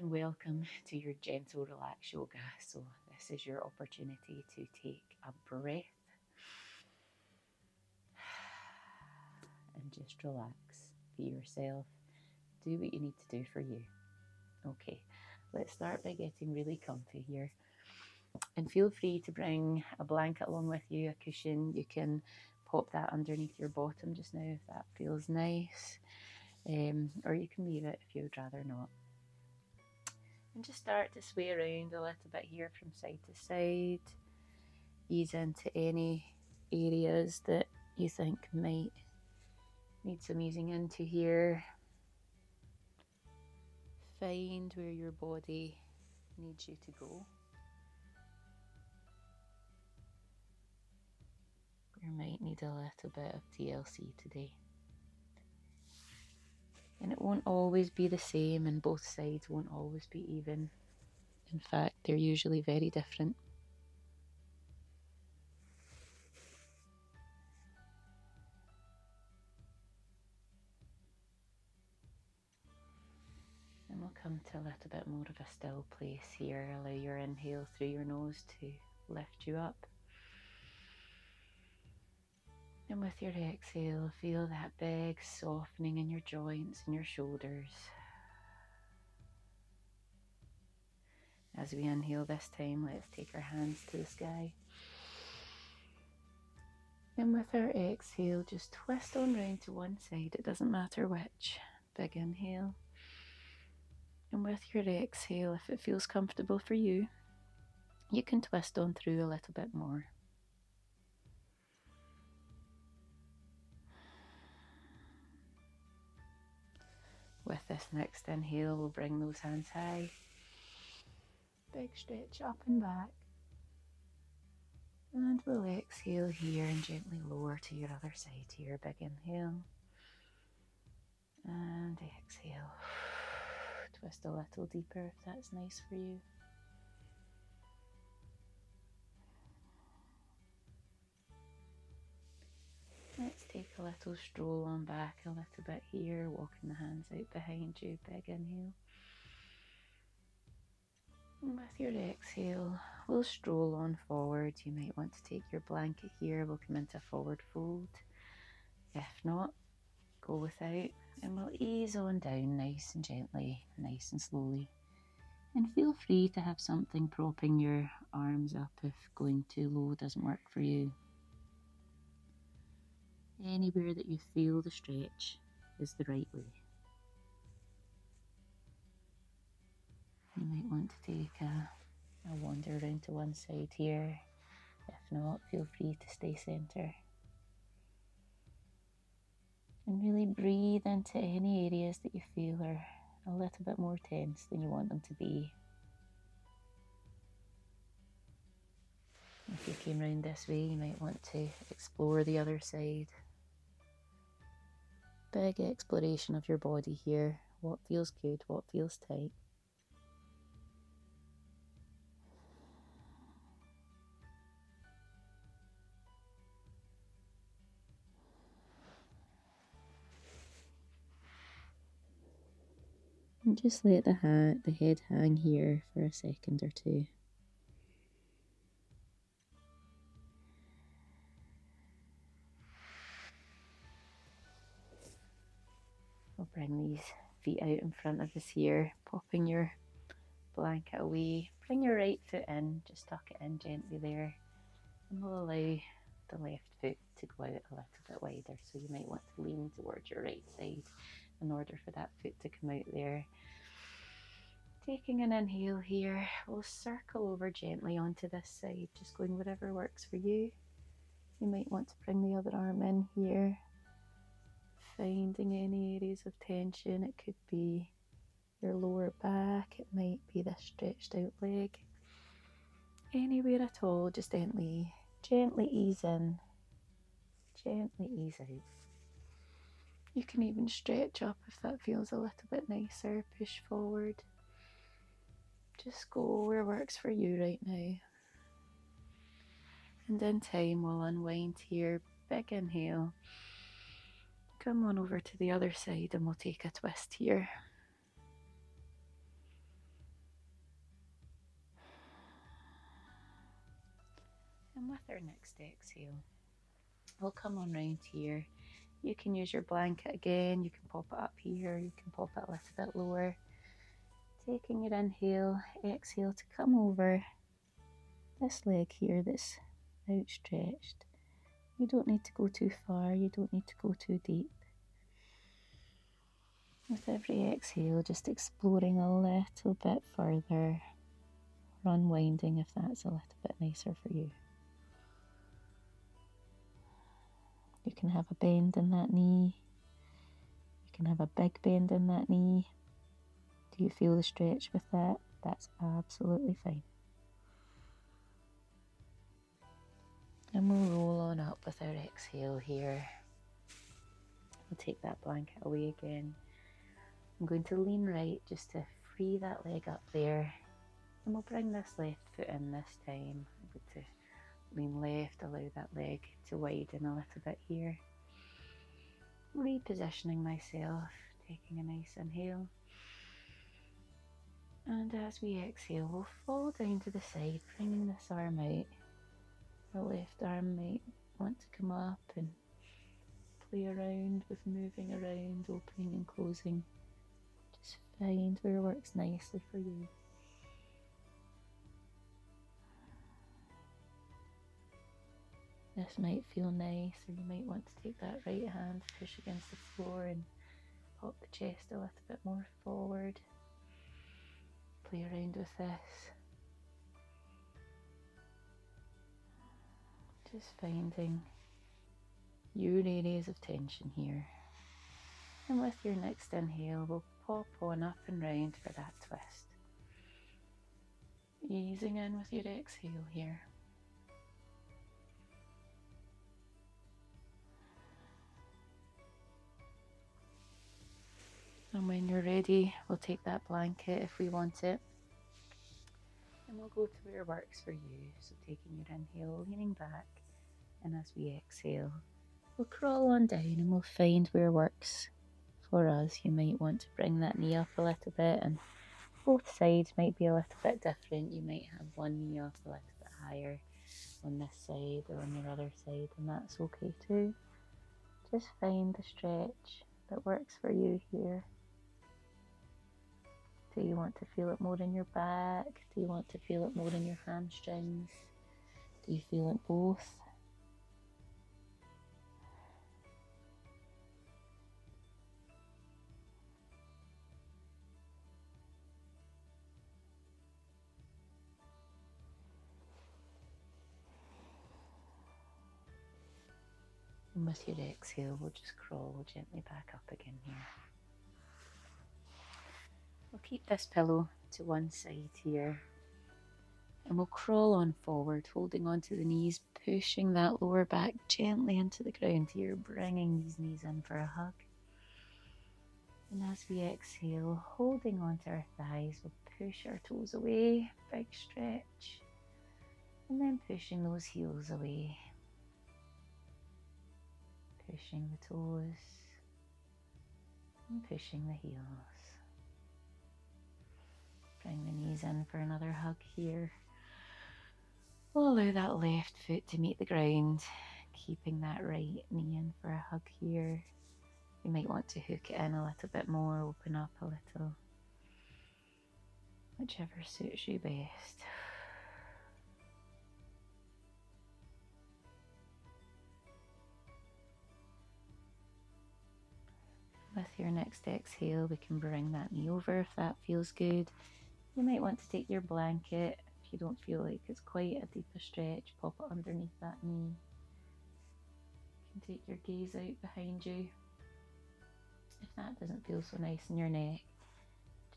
and welcome to your gentle relax yoga. So, this is your opportunity to take a breath and just relax. Be yourself. Do what you need to do for you. Okay, let's start by getting really comfy here. And feel free to bring a blanket along with you, a cushion. You can pop that underneath your bottom just now if that feels nice. Or you can leave it if you would rather not. And just start to sway around a little bit here from side to side. Ease into any areas that you think might need some easing into here. Find where your body needs you to go. You might need a little bit of TLC today. And it won't always be the same, and both sides won't always be even. In fact, they're usually very different. And we'll come to a little bit more of a still place here. Allow your inhale through your nose to lift you up. And with your exhale, feel that big softening in your joints and your shoulders. As we inhale this time, let's take our hands to the sky. And with our exhale, just twist on round to one side. It doesn't matter which. Big inhale. And with your exhale, if it feels comfortable for you, you can twist on through a little bit more. With this next inhale, we'll bring those hands high. Big stretch up and back. And we'll exhale here and gently lower to your other side here. Big inhale. And exhale. Twist a little deeper if that's nice for you. Let's take a little stroll on back a little bit here, walking the hands out behind you. Big inhale. And with your exhale, we'll stroll on forward. You might want to take your blanket here. We'll come into forward fold. If not, go without. And we'll ease on down nice and gently, nice and slowly. And feel free to have something propping your arms up if going too low doesn't work for you. Anywhere that you feel the stretch is the right way. You might want to take a wander around to one side here. If not, feel free to stay center. And really breathe into any areas that you feel are a little bit more tense than you want them to be. If you came round this way, you might want to explore the other side. Big exploration of your body here. What feels good, what feels tight. And just let the head hang here for a second or two. We'll bring these feet out in front of us here, popping your blanket away. Bring your right foot in, just tuck it in gently there. And we'll allow the left foot to go out a little bit wider. So you might want to lean towards your right side in order for that foot to come out there. Taking an inhale here, we'll circle over gently onto this side, just going whatever works for you. You might want to bring the other arm in here, finding any areas of tension. It could be your lower back, it might be this stretched out leg. Anywhere at all, just gently ease in, gently ease out. You can even stretch up if that feels a little bit nicer, push forward. Just go where works for you right now. And in time we'll unwind here. Big inhale. Come on over to the other side and we'll take a twist here. And with our next exhale, we'll come on round here. You can use your blanket again, you can pop it up here, you can pop it a little bit lower. Taking your inhale, exhale to come over this leg here that's outstretched. You don't need to go too far, you don't need to go too deep. With every exhale, just exploring a little bit further, or unwinding if that's a little bit nicer for you. You can have a bend in that knee. You can have a big bend in that knee. Do you feel the stretch with that? That's absolutely fine. And we'll roll on up with our exhale here. We'll take that blanket away again. I'm going to lean right just to free that leg up there. And we'll bring this left foot in this time. I'm going to lean left, allow that leg to widen a little bit here. Repositioning myself, taking a nice inhale. And as we exhale, we'll fall down to the side, bringing this arm out. Our left arm might want to come up and play around with moving around, opening and closing. Just find where works nicely for you. This might feel nice, or you might want to take that right hand, push against the floor and pop the chest a little bit more forward. Play around with this. Just finding your areas of tension here. And with your next inhale, we'll pop on up and round for that twist. Easing in with your exhale here. And when you're ready, we'll take that blanket if we want it. And we'll go to where works for you. So taking your inhale, leaning back. And as we exhale, we'll crawl on down and we'll find where works for us. You might want to bring that knee up a little bit, and both sides might be a little bit different. You might have one knee up a little bit higher on this side or on your other side, and that's okay too. Just find the stretch that works for you here. Do you want to feel it more in your back? Do you want to feel it more in your hamstrings? Do you feel it both? And with your exhale, we'll just crawl gently back up again here. We'll keep this pillow to one side here. And we'll crawl on forward, holding onto the knees, pushing that lower back gently into the ground here, bringing these knees in for a hug. And as we exhale, holding onto our thighs, we'll push our toes away, big stretch. And then pushing those heels away. Pushing the toes and pushing the heels. Bring the knees in for another hug here. We'll allow that left foot to meet the ground, keeping that right knee in for a hug here. You might want to hook it in a little bit more, open up a little, whichever suits you best. With your next exhale, we can bring that knee over if that feels good. You might want to take your blanket, if you don't feel like it's quite a deeper stretch, pop it underneath that knee. You can take your gaze out behind you. If that doesn't feel so nice in your neck,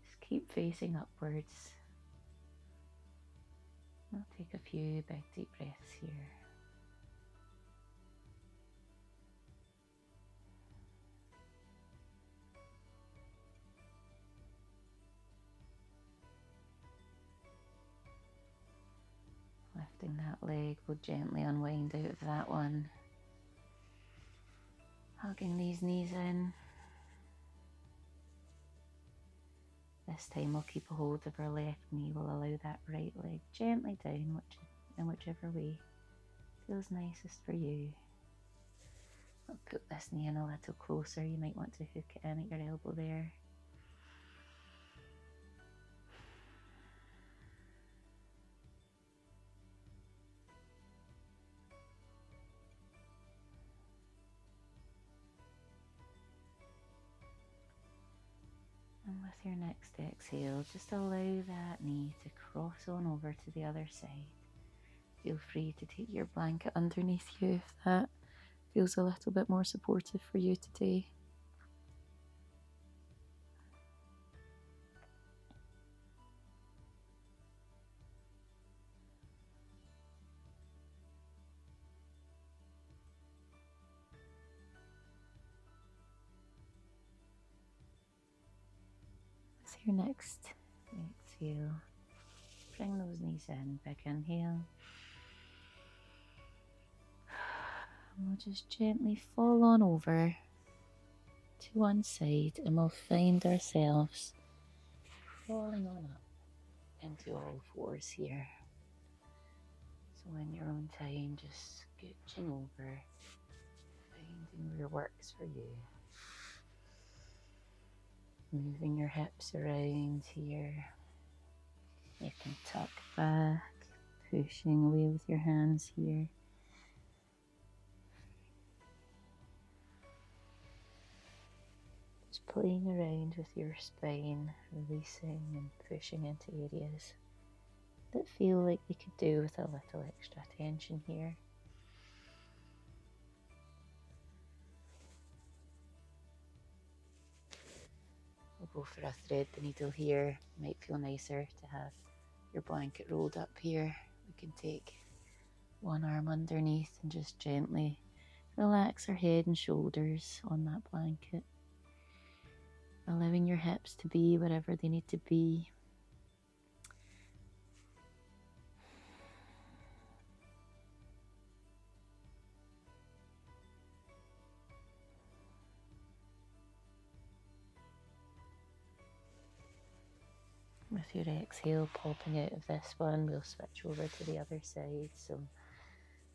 just keep facing upwards. I'll take a few big deep breaths here. Lifting that leg, we'll gently unwind out of that one. Hugging these knees in. This time we'll keep a hold of our left knee. We'll allow that right leg gently down in whichever way. feels nicest for you. I'll put this knee in a little closer. You might want to hook it in at your elbow there. And with your next exhale, just allow that knee to cross on over to the other side. Feel free to take your blanket underneath you if that feels a little bit more supportive for you today. With your next exhale, bring those knees in, big inhale. And we'll just gently fall on over to one side and we'll find ourselves crawling on up into all fours here. So in your own time, just scooching over, finding where works for you. Moving your hips around here. You can tuck back, pushing away with your hands here. Just playing around with your spine, releasing and pushing into areas that feel like they could do with a little extra tension here. We'll go for a thread the needle here. Might feel nicer to have your blanket rolled up here. We can take one arm underneath and just gently relax our head and shoulders on that blanket, allowing your hips to be wherever they need to be. With your exhale popping out of this one, we'll switch over to the other side. So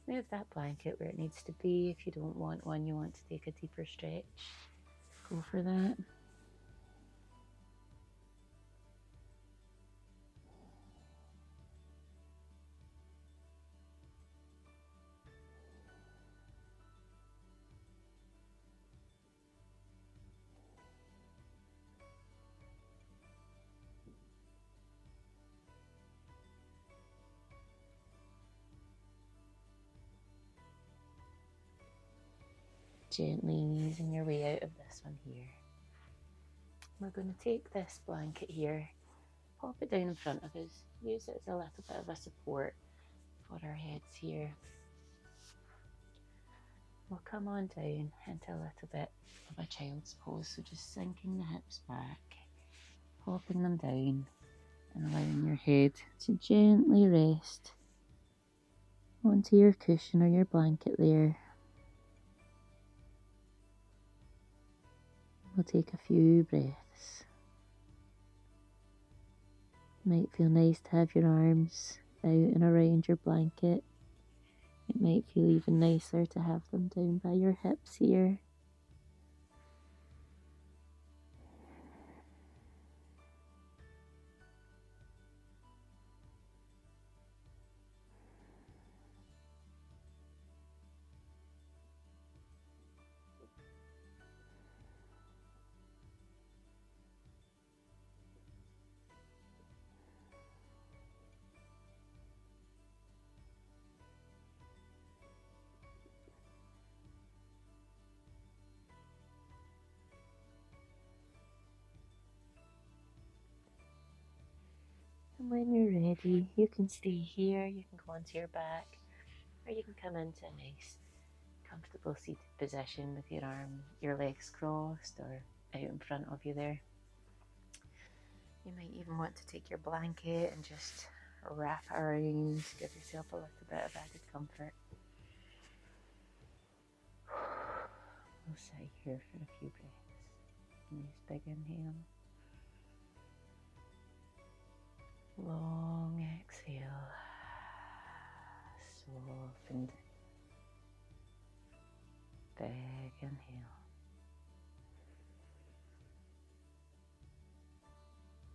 move that blanket where it needs to be. If you don't want one, you want to take a deeper stretch, go for that. Gently easing your way out of this one here. We're going to take this blanket here, pop it down in front of us, use it as a little bit of a support for our heads here. We'll come on down into a little bit of a child's pose, so just sinking the hips back, popping them down and allowing your head to gently rest onto your cushion or your blanket there. We'll take a few breaths. Might feel nice to have your arms out and around your blanket. It might feel even nicer to have them down by your hips here. And when you're ready, you can stay here, you can go onto your back, or you can come into a nice, comfortable seated position with your legs crossed or out in front of you there. You might even want to take your blanket and just wrap it around, give yourself a little bit of added comfort. We'll sit here for a few breaths. Nice big inhale. Long exhale. Soften inhale.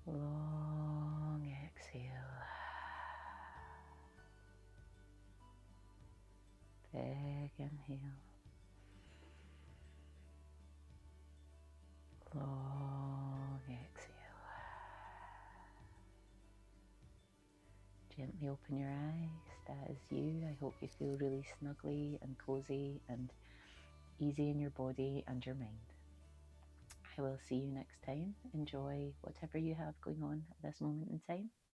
Long exhale. Big inhale. Long exhale. Gently open your eyes. That is you. I hope you feel really snuggly and cozy and easy in your body and your mind. I will see you next time. Enjoy whatever you have going on at this moment in time.